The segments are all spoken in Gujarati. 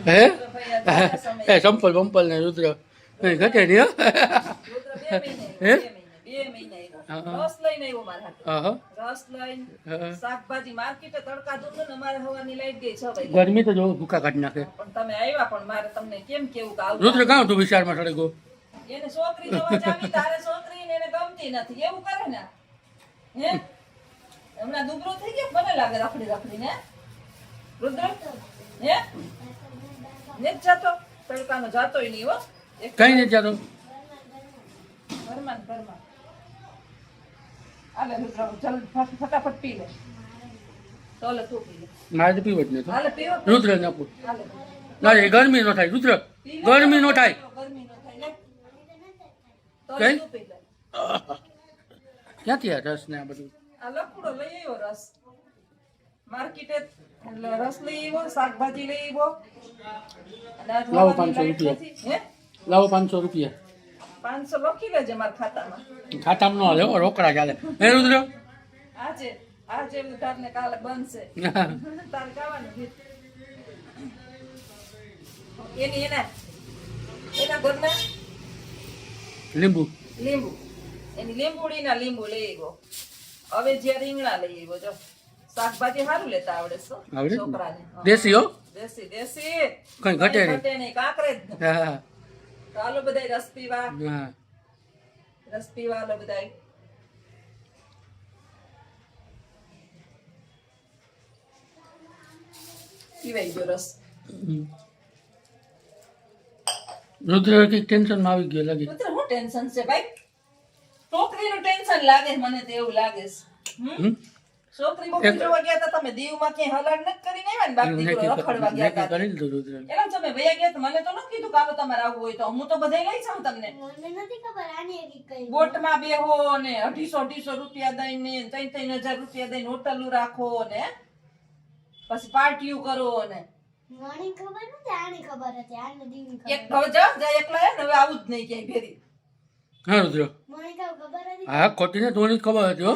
હે એ સંપલ બંપલ ને રુદ્ર કઈ ઘટે નહીં હો. હે રસ લઈને આવ્યો મારા હાટુ. હા રસ લઈને શાકભાજી માર્કેટે તડકા દૂધ ને મારે હવાની લાઈટ ગઈ 6 વાગે. ગરમી તો જો ભૂકા કાઢી નાખે. પણ તમે આવ્યા પણ મારે તમને કેમ કેવું કે આવું રુદ્ર કાં તું વિચારમાં ચડી ગયો? એને છોકરી જોવા જાવી તારે છોકરી ને એને ગમતી નથી એવું કરે ને હે હમણાં દુબળો થઈ ગયો મને લાગે રખડી રખડીને રુદ્ર હે ને જાતો તડકાનો જાતોય નહીં હો કઈ નથી જતો. ઘરમાં હાલે રુદ્ર જલ્દી ફટાફટ પી લે તોલે તું પી લે મારે તો પીવો જ નહીં. હાલે પીવો રુદ્ર નાખું હાલે ના એ ગરમી નો થાય. રુદ્ર ગરમી નો થાય. ગરમી નો થાય લે તોલે કઈ? તું પી લે ક્યાંથી આ રસ ને આ બધું? આ લકડો લઈ આવ્યો રસ માર્કેટે એટલે રસ લઈ આવ્યો શાકભાજી લઈ આવ્યો અને આ લાવો જોવાની 500 લાઈટ નથી. હે લાવો 500 રૂપિયા 500 લખી લેજે મારા ખાતામાં ખાતામાં નો હાલે હો, રોકડા ચાલે. હે રુદ્ર આજે ઉધાર ને કાલે બનશે તારે ગાવાનું ગીત એના ઘરના લીંબુ લીંબુ એની લીંબુડીના લીંબુ લઈ આવ્યો હવે જે રીંગણા લઈ આવ્યો જો શાકભાજી સારું લેતા આવડે છો આવડે ને? છોકરાને દેશી હો દેશી કઈ ઘટે નહીં. નહીં કાંકરેજ ને. હા તો હાલો બધાય રસ પીવા હા હાલો બધાય પીવાઈ ગયો રસ રુદ્ર કઈક ટેન્શન માં આવી ગયો લાગે. પુત્ર હું ટેન્શન છે ભાઈ છોકરીનું ટેન્શન લાગે મને તો એવું લાગે છે હમ? છોકરી બોકરી જોવા ગયા હતા તમે દીવમાં ક્યાંય હલાડ નથી કરીને આવ્યા ને બાપ દીકરો રખડવા ગયા નક્કી હતા કરી લીધું રુદ્ર. એલા તમે વયા ગયા તો મને તો ન કીધું કાલો તમારે આવવું હોય તો હું તો બધાય લઈ જાઉં તમને મને નથી ખબર આની એક કઈ બોટમાં બેહો ને 250 રૂપિયા દઈને 3,000 રૂપિયા દઈને હોટલું રાખો ને પછી પાર્ટીઓ કરો ને મને ખબર નથી આની ખબર હતી આને દીની એક ખબર હવે જાઓ જા એકલા હે ને હવે આવું જ નહીં ક્યાંય ફેરી હા રુદ્ર મને તો ખબર હતી હા ખોટી ને ધોની ખબર હતી હો.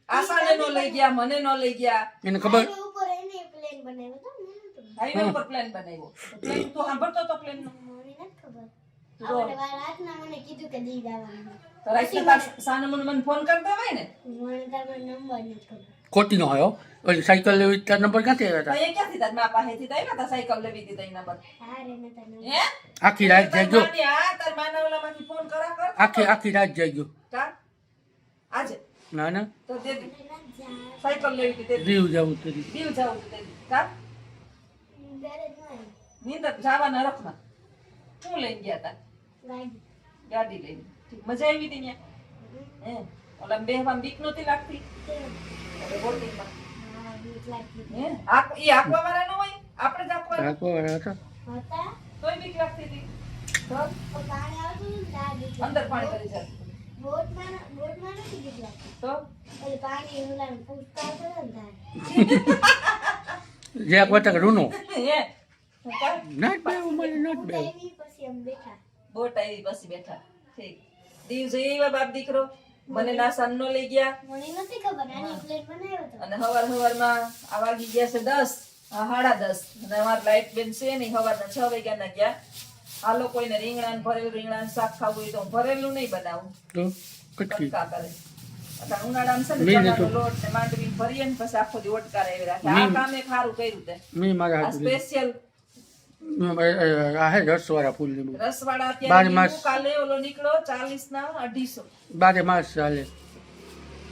આશાને નો લઈ ગયા મને નો લઈ ગયા એને ખબર આની ઉપર એને પ્લેન બનાવ્યો તો મને તો હાઈવે ઉપર પ્લાન બનાવ્યો પ્લાન તો સાંભળતો તો પ્લાન નો મને નથી ખબર તો આપણે રાતના મને કીધું કે દી જવાનું તો રાઈટ તાર સાને મને ફોન કરી દેવાય ને મને તારો નંબર નથી ખબર ખોટી નો હોય હો. ઓલી સાયકલ લેવી તાર નંબર ક્યાંથી આવ્યા હતા? અહીંયા ક્યાંથી તાર મા પાસેથી તો આવ્યા તા સાયકલ લેવી હતી તઈ નંબર તારે નતા નંબર હે આખી રાત જાગ્યો. તાર માના ઓલામાંથી ફોન કરા કર આખી રાત જાગ્યો. કા આજે ના ના તો તે સાયકલ લેવી હતી તે દીવ જવું તેરી. દીવ જાવું તે કા ઘરે જ નહીં નીંદર જવાના રખના શું લઈને ગયા તા ગાડી ગાડી લઈને ઠીક મજા આવી હતી ત્યાં હે ઓલા બેહવામાં બીક નહોતી લાગતી હવે બોટિંગમાં હા બીક લાગતી હે ઈ આંકવા વાળા નો હોય આપણે જ આંકવાના રાખો હતા. હતા તોય બીક લાગતી હતી તો તો પાણી આવતું હતું ને ત્યાં બીક અંદર પાણી કરી જાય બોટમાં નથી બીક લાગતી તો એટલે પાણી ઓલાને પૂછતા હતો ને ત્યાં જે કોટક રૂનો હે નટ બે ઉમર નટ બે. એવી પછી અમે બેઠા બોટ આવી પછી બેઠા ઠીક દીવ જઈ આવ્યા બાપ દીકરો મને ના સન્નો લઈ ગયા મને નથી ખબર આની પ્લેન બનાવ્યો હતો અને હવારમાં આ વાગી ગયા છે 10 10:30 અને અમાર લાઈટ બેન છે નહીં સવારના 6 વાગ્યાના ગયા હાલો કોઈને રીંગણા ભરેલું રીંગણા શાક ખાવું હોય તો હું ભરેલું નહીં બનાવું તો કટકી ઓટકા કરે અત્યારે ઉનાળામાં છે ને નહીં ચણાનો તો. લોટ ને માંડવી ભરીએ ને પછી આખો દી ઓટકા રેવી રાખે આ કામ એક સારું કર્યું તે મેં મારા આ હાથ સ્પેશિયલ આ હે રસવાળા ફૂલ લીંબુ રસવાળા બાર અત્યારે માસ. લીંબુ કાલે ઓલો નીકળ્યો 40 ના 250 બારે માસ ચાલે.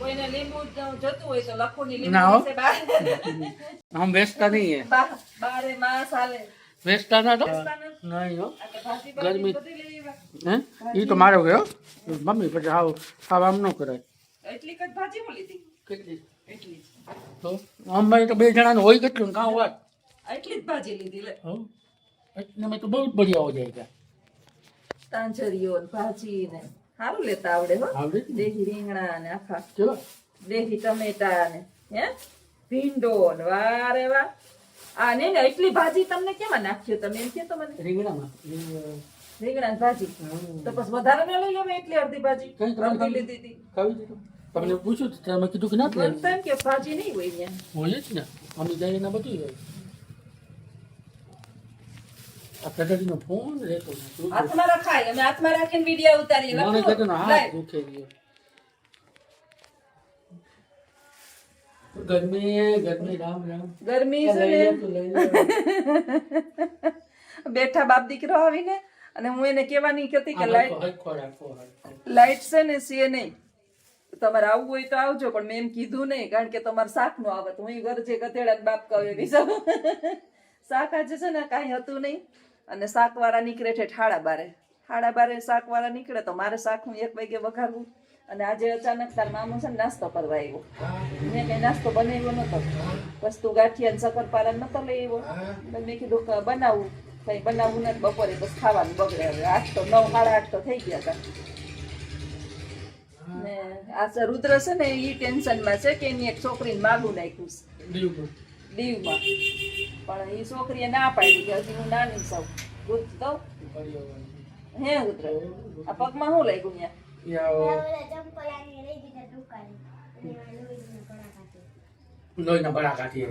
કોઈને લીંબુ જતું હોય તો લખોની ના હો. લીંબુ છે બાર હમ વેચતા નહીં હે. બારે માસ હાલે વેચતા ના તો વેચતા નથી. નહીં હો. આ તો ભાજી ગરમી. બધી લઈ આવ્યા. હે એ તો મારો ગયો મમ્મી પછી હાવ આમ ન કરાય. એટલી કદ ભાજી હું લીધી કેટલી એટલી જ. તો અમારે તો બે જણાનું હોય કેટલું ને કાં વાત એટલી જ ભાજી લીધી લે હો એટલે મેં તો બહુ જ બઢિયા હો જાય તાંજરીઓ ને ભાજી ને સારું લેતા આવડે હો આવડે જ ને. દેહી રીંગણા ને આખા ચલો દેહી ટમેટા ને હે ભીંડો ને વારે વાહ આ ને એટલી ભાજી તમને કેમાં નાખ્યો તમે એમ કે તો મને રીંગણામાં રીંગણા ભાજી તો પછી વધારે ન લઈ લો મેં એટલી અડધી ભાજી કઈ તમારે અડધી લીધી હતી ખાવી દીધું તમને પૂછ્યું તો તમે કીધું કે ના મને તો એમ કે ભાજી નહીં હોય અહીંયા હોય જ ને અમે જઈએ ને બધું હોય આ કદાચનો ફોન રહેતો નથી. હાથમાં રખાય અમે હાથમાં રાખીને વિડીયો ઉતારીએ મને લખો. કદાચનો હાથ દુખે છે. ગરમી રામ રામ. ગરમી છે લઈ ને લે તું, લઈ લે. બેઠા બાપ દીકરો આવીને અને હું એને કહેવાની હતી કે લાઈટ હરખો રાખો. લાઈટ છે ને સીએ નહીં તમારે આવવું હોય તો આવજો પણ મેં એમ કીધું નહીં કારણ કે તમારે શાક નો આવત હું ગરજે ગધેડા ને બાપ કહે વિચાર શાક આજે છે ને કાંઈ હતું નહીં અને શાક વાળા નીકળે છે સાડા બારે શાક વાળા નીકળે તો મારે શાક હું 1 વાગે વઘારવું અને આજે અચાનક તાર મામો છે ને નાસ્તો કરવા આવ્યો મેં કઈ નાસ્તો બનાવ્યો નતો વસ્તુ ગાંઠિયા ને શક્કરપારા નતો લઈ આવ્યો એટલે મેં કીધું કે બનાવું કઈ બનાવવું નથી બપોરે બસ ખાવાનું બગડે હવે 8 તો 9 સાડા 8 તો થઈ ગયા હતા ને આ રુદ્ર છે ને ઈ ટેન્શનમાં છે કે એની એક છોકરીને માગું નાખ્યું છે દીવમાં પણ ઈ છોકરીએ ના પાડી કે હજી હું નાની છું દૂધ દઉં હે રુદ્ર આ પગમાં શું લાગ્યું ત્યાં ઓલા ચંપલ આની લઈ દીધા દુકાને અને લોહીના બળા કાઢીએ.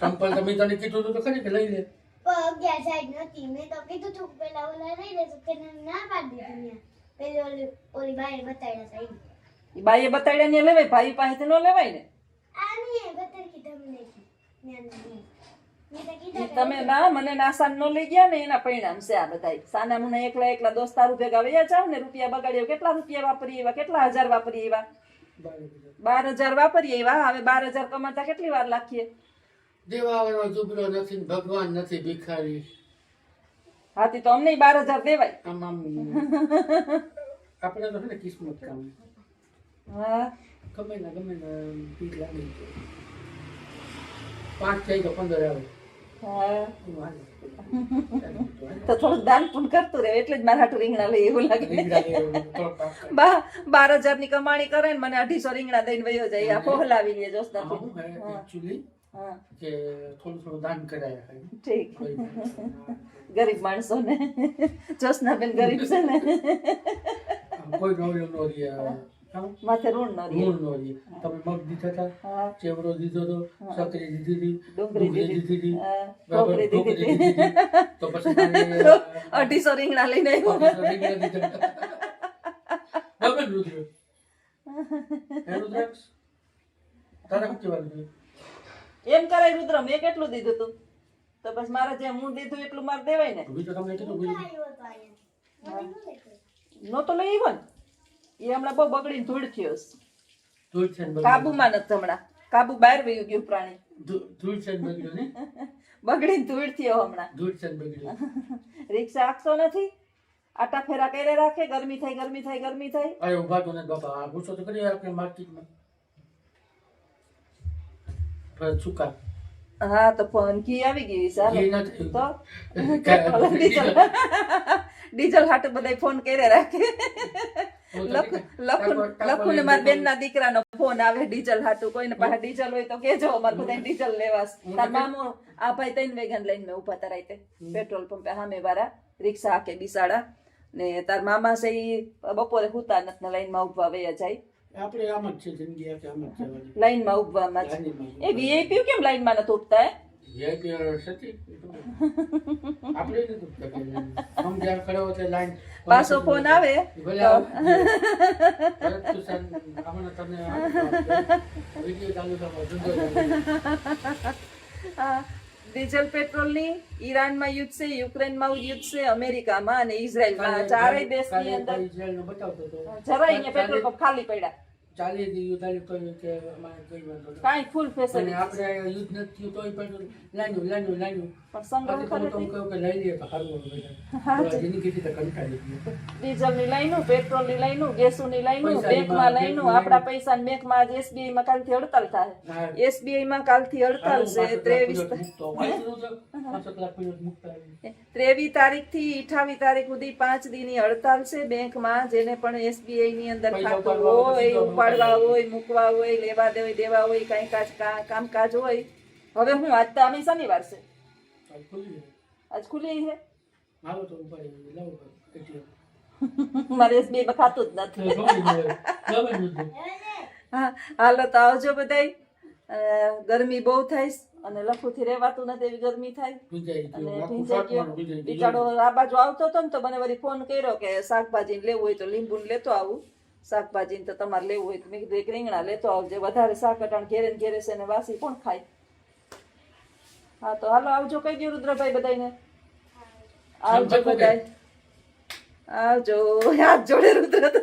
ચંપલ તમે તને કીધું હતું તો ખરી કે લઈ લે. પણ 11 સાઈડ નથી મેં તો કીધું તું પેલા ઓલા લઈ લેજો કે ના પાડી દીધું મેં પેલી ઓલી બાઈ બતાડ્યા સાઈડ ઈ બાઈએ બતાડ્યા ને લેવાય ભાઈ પાસેથી ન લેવાય ને આની બતાડ કીધું મને મેં તો ઈ કીધા તમે ના મને નાસાન નો લઈ ગયા ને એના પરિણામ છે આ બધાય સાના મુના એકલા દોસ્તારો ભેગા વયા જાવ ને રૂપિયા બગાડ્યો કેટલા રૂપિયા વાપરી એવા કેટલા હજાર વાપરી એવા 12,000 વાપરીએ એવા હવે 12,000 કમાતા કેટલી વાર લાખીએ દેવાવાળો જુબરો નથી ને ભગવાન નથી ભિખારી. હાથી તો અમને 12,000 દેવાય આમ આપણે તો છે ને કિસ્મત કામ હા ગમે ને પીક લાગી જાય 5 જાય તો 15 આવે. હા એવું હાલે. તો થોડું દાન પુન કરતું રહે એટલે જ મારા હાટુ રીંગણા લઈ એવું લાગે રીંગણા લેવું, થોડોક પાક. 12,000 ની કમાણી કરે ને મને 250 રીંગણા દઈને વયો જાય આ ફોહલાવી લે જોસ્તા આમાં શું હે, actually હા કે થોડું દાન કરાય ખાલી. ઠીક કોઈ પણ. ગરીબ માણસો ને જોશના બેન ગરીબ છે ને આમ કોઈ નોર્યો નો રહ્યા. આમ માથે ઋણ નો રહે મૂળ નો રહ્યા. તમે મગ દીધા હતા, હા ચેવડો દીધો તો, સકરી દીધી હતી, ડુંગળી ડુંગળી દીધી દીધી હતી, હા, બરાબર, ઢોકળી ઢોકળી દીધી દીધી હતી. તો પછી મારે 250 રીંગણા લઈને આવ્યો રીંગણા દીધા. બરાબર, રુદ્ર. હે રુદ્રાક્ષ? તારે શું કહેવાનું છે? એમ કરાય રુદ્ર મેં કેટલું દીધું તું તો બસ મારે જે હું દીધું એટલું મારે દેવાય ને બીજું તમને કીધું બીજું? આવ્યો તો આયા મને ન લેતો નો તો લઈ આવ્યો ને એ હમણાં બહુ બગડીને ધૂળ થયો છે. ધૂળ છે ને બગડ્યું. કાબુમાં નથી હમણાં કાબુ બહાર વયું ગયું પ્રાણી ધૂળ છે ને બગડ્યું ને? બગડીને ધૂળ થયો હમણાં ધૂળ છે ને બગડ્યું. રિક્ષા આખતો નથી આટા ફેરા કરે રાખે ગરમી થાય અરે ઉભા તો ને બાપા, આ ગુસ્સો તો કરી આપણે માર્કેટમાં. પણ ચૂકા. હા તો ફોન કી આવી ગઈ ઘી ચાલો નથી. તો પેટ્રોલ ડીઝલ હાટુ બધા ફોન કરે રાખે લખું ને મારા બેન ના દીકરાનો ફોન આવે ડીઝલ હાટુ કોઈને પાસે ડીઝલ હોય તો કેજો અમારે બધા ડીઝલ લેવાસ તાર મામો આ ભાઈ 3 વેગન લઈને મેં ઉભા તરાય પેટ્રોલ પંપે સામે વાળા રિક્ષા હાકે બિસાડા ને તાર મામા છે ઈ બપોરે હુતા નથી ને લાઈનમાં ઉભા વયા જાય આપણે આમ જ છે જિંદગી, આખી આમ જ છે. લાઈનમાં ઉભવામાં જ લાઈનમાં. એ વીઆઈપી કેમ લાઈનમાં નથી ઉભતા VIP સતી. આપણે નથી ઉઠતા કે આમ જ્યાં ખડો હોય ત્યાં લાઈન. પાછો ફોન આવે ભલે આવો. પરંતુ સર, આમાં તમને વિડીયો ચાલુ કરો, ધંધો ચાલુ. હા, ડીઝલ પેટ્રોલની ઈરાનમાં યુદ્ધ છે, યુક્રેનમાં યુદ્ધ છે, અમેરિકામાં અને ઇઝરાયલમાં ચારેય દેશની અંદર ઇઝરાયલનો બતાવતો હતો. જરાય અહીંયા પેટ્રોલ પંપ ખાલી પડ્યા 40 દી યુદ્ધ આલ્યું તોય કે અમારે કઈ વાંધો નહીં. કાંઈ ફૂલ અને ફેસિલિટી આપણે યુદ્ધ નથી થયું તોય પણ લાઈનું. પણ સંગ્રહ પછી કરે તો કહું કે લઈ લઈએ તો સારું હોય. જિંદગીથી તો કંટાળી ગયું. ડીઝલની લાઈનું, પેટ્રોલની લાઈનું, ગેસોની લાઈનું, પૈસાની બેંકમાં લાઈનું, બેંકની આપણા પૈસા બેંકમાં આજ SBI માં કાલથી હડતાલ થાય. હા. SBI માં કાલથી હડતાલ છે 23 તારીખથી 28 તારીખ સુધી 5 દીની હડતાલ છે બેંકમાં. જેને પણ SBI ની અંદર પૈસા ખાતું ઉપાડવા હોય, હોય, ઉપાડવા હોય, મૂકવા હોય, લેવા દેવા હોય, કાંઈ કામકાજ હોય. હવે હું આજ તો અમે શનિવાર છે, આજ ખુલી છે મારે SBI માં ખાતું જ નથી. હા હાલો તો આવજો બધાય ગરમી બહુ થાય છે અને લખુથી રહેવાતું નથી એવી ગરમી થાય ભીંજાઈ અને ગયો, આખું ભીંજાઈ ગયો. ફાટવાનું ભીંજાઈ ગયું. બિચારો આ બાજુ આવતો હતો ને તો મને વળી ફોન કર્યો કે શાકભાજી લેવું હોય તો લીંબુ લેતો આવું શાકભાજી તો તમારે લેવું હોય તો મેં કીધું એક રીંગણા લેતો આવજે વધારે શાક અટાણ ઘેરે ને ઘેરે છે ને વાસી કોણ ખાય. હા તો હાલો આવજો કઈ ગયું રુદ્રભાઈ બધાને આવજો બધાય આવજો હાથ જોડે રુદ્ર તો